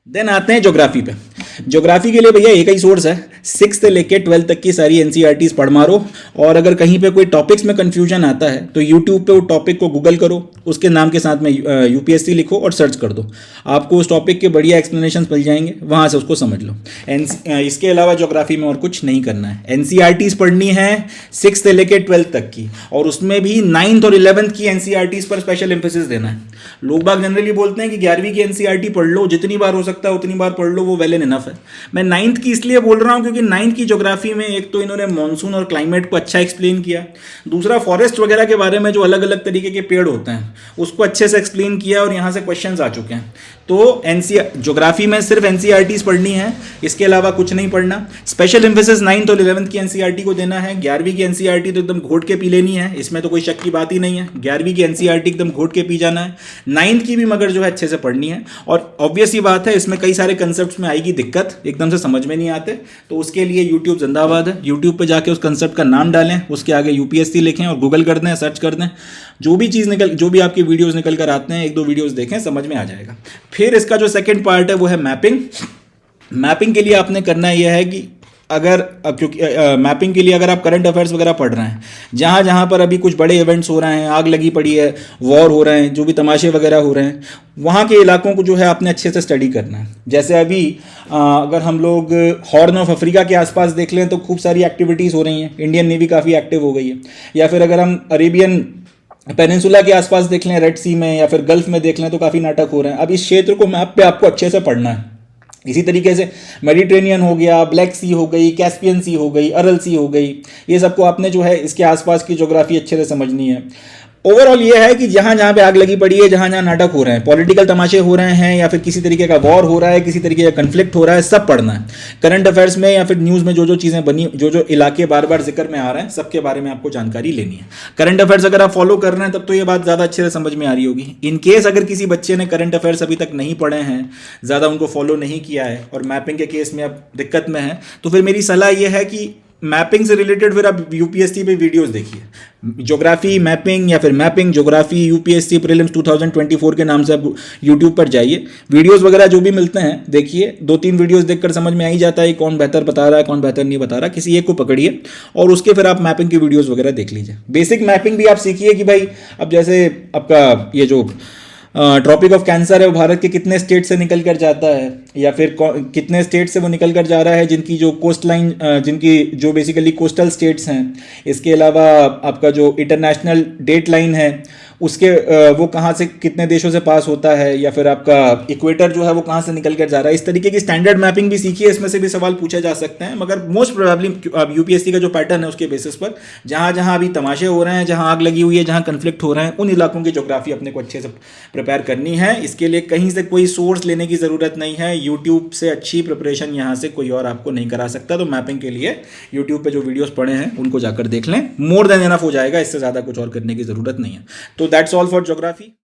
Then आते हैं geography पे। ज्योग्राफी के लिए भैया एक ही सोर्स है, 6th से लेके 12th तक की सारी एनसीईआरटीज पढ़ मारो, और अगर कहीं पे कोई टॉपिक्स में कंफ्यूजन आता है तो यूट्यूब पे वो टॉपिक को गूगल करो, उसके नाम के साथ में यूपीएससी लिखो और सर्च कर दो, आपको उस टॉपिक के बढ़िया एक्सप्लेनेशन मिल जाएंगे, वहाँ से उसको समझ लो। इसके अलावा ज्योग्राफी में और कुछ नहीं करना है। एनसीईआरटीज पढ़नी है 6th से लेके 12th तक की, और उसमें भी 9th और 11th की एनसीईआरटीज पर स्पेशल एम्फेसिस देना है। लोग बाग जनरली बोलते हैं कि 11वीं की एनसीईआरटी पढ़ लो, जितनी बार हो सकता है उतनी बार पढ़ लो, वो वेल एंड इनफ है। मैं 9th की इसलिए बोल रहा हूँ क्योंकि 9th की ज्योग्राफी में एक तो इन्होंने मॉनसून और क्लाइमेट को अच्छा एक्सप्लेन किया, दूसरा फॉरेस्ट वगैरह के बारे में जो अलग अलग तरीके के पेड़ होते हैं उसको अच्छे से एक्सप्लेन किया, और यहाँ से क्वेश्चंस आ चुके हैं। तो ज्योग्राफी में सिर्फ एनसीईआरटीज पढ़नी है, इसके अलावा कुछ नहीं पढ़ना। स्पेशल एम्फेसिस 9th और 11th की एनसीईआरटी को देना है। 11वीं की एनसीईआरटी तो एकदम घोट के पी लेनी है, इसमें तो कोई शक की बात ही नहीं है। 11वीं की एनसीईआरटी एकदम घोट के पी जाना है। 9th की भी मगर जो है अच्छे से पढ़नी है, और ऑब्वियस ही बात है इसमें कई सारे कंसेप्ट में आएगी दिक्कत, एकदम से समझ में नहीं आते, तो उसके लिए यूट्यूब जिंदाबाद है। यूट्यूब पर जाके उस कंसेप्ट का नाम डालें, उसके आगे यूपीएससी लिखें और गूगल कर दें, सर्च कर दें, जो भी आपकी वीडियोस निकल कर आते हैं, 1-2 वीडियोस देखें, समझ में आ जाएगा। फिर इसका जो सेकंड पार्ट है वो है मैपिंग। मैपिंग के लिए आपने करना यह है कि क्योंकि मैपिंग के लिए अगर आप करंट अफेयर्स वगैरह पढ़ रहे हैं, जहाँ जहाँ पर अभी कुछ बड़े इवेंट्स हो रहे हैं, आग लगी पड़ी है, वॉर हो रहे हैं, जो भी तमाशे वगैरह हो रहे हैं, वहाँ के इलाकों को जो है आपने अच्छे से स्टडी करना है। जैसे अभी अगर हम लोग हॉर्न ऑफ अफ्रीका के आसपास देख लें तो खूब सारी एक्टिविटीज़ हो रही हैं, इंडियन नेवी काफ़ी एक्टिव हो गई है। या फिर अगर हम अरेबियन पेनिनसुला के आसपास देख लें, रेड सी में या फिर गल्फ में देख लें, तो काफ़ी नाटक हो रहे हैं। अब इस क्षेत्र को मैप पे आपको अच्छे से पढ़ना है। इसी तरीके से मेडिटेरेनियन हो गया, ब्लैक सी हो गई, कैस्पियन सी हो गई, अरल सी हो गई, ये सबको आपने जो है इसके आसपास की ज्योग्राफी अच्छे से समझनी है। ओवरऑल ये है कि जहाँ जहाँ पे आग लगी पड़ी है, जहाँ जहाँ नाटक हो रहे हैं, पॉलिटिकल तमाशे हो रहे हैं, या फिर किसी तरीके का वॉर हो रहा है, किसी तरीके का कन्फ्लिक्ट हो रहा है, सब पढ़ना है। करंट अफेयर्स में या फिर न्यूज़ में जो जो चीज़ें बनी, जो जो इलाके बार बार जिक्र में आ रहे हैं, सबके बारे में आपको जानकारी लेनी है। करंट अफेयर्स अगर आप फॉलो कर रहे हैं तब तो ये बात ज़्यादा अच्छे से समझ में आ रही होगी। इन केस अगर किसी बच्चे ने करंट अफेयर्स अभी तक नहीं पढ़े हैं, ज़्यादा उनको फॉलो नहीं किया है, और मैपिंग के केस में अब दिक्कत में है, तो फिर मेरी सलाह यह है कि मैपिंग से रिलेटेड फिर आप यूपीएससी पे वीडियोस देखिए। ज्योग्राफी मैपिंग या फिर मैपिंग ज्योग्राफी यूपीएससी प्रीलिम्स 2024 के नाम से आप यूट्यूब पर जाइए, वीडियोस वगैरह जो भी मिलते हैं देखिए। 2-3 वीडियोस देखकर समझ में आ ही जाता है कौन बेहतर बता रहा है, कौन बेहतर नहीं बता रहा। किसी एक को पकड़िए और उसके फिर आप मैपिंग की वीडियोस वगैरह देख लीजिए। बेसिक मैपिंग भी आप सीखिए कि भाई अब जैसे आपका ये जो ट्रॉपिक ऑफ कैंसर है वो भारत के कितने स्टेट से निकल कर जाता है, या फिर कितने स्टेट से वो निकल कर जा रहा है जिनकी जो कोस्ट लाइन, जिनकी जो बेसिकली कोस्टल स्टेट्स हैं। इसके अलावा आपका जो इंटरनेशनल डेट लाइन है उसके वो कहाँ से कितने देशों से पास होता है, या फिर आपका इक्वेटर जो है वो कहाँ से निकल कर जा रहा है। इस तरीके की स्टैंडर्ड मैपिंग भी सीखिए, इसमें से भी सवाल पूछे जा सकते हैं, मगर मोस्ट प्रोबेबली यूपीएससी का जो पैटर्न है उसके बेसिस पर जहाँ जहाँ अभी तमाशे हो रहे हैं, जहाँ आग लगी हुई है, जहाँ कन्फ्लिक्ट हो रहे हैं, उन इलाकों की ज्योग्राफी अपने को अच्छे से प्रिपेयर करनी है। इसके लिए कहीं से कोई सोर्स लेने की ज़रूरत नहीं है, यूट्यूब से अच्छी प्रिपरेशन यहाँ से कोई और आपको नहीं करा सकता। तो मैपिंग के लिए यूट्यूब पे जो वीडियोस पड़े हैं उनको जाकर देख लें, मोर देन एनफ हो जाएगा, इससे ज़्यादा कुछ और करने की ज़रूरत नहीं है। तो दैट्स ऑल फॉर ज्योग्राफी।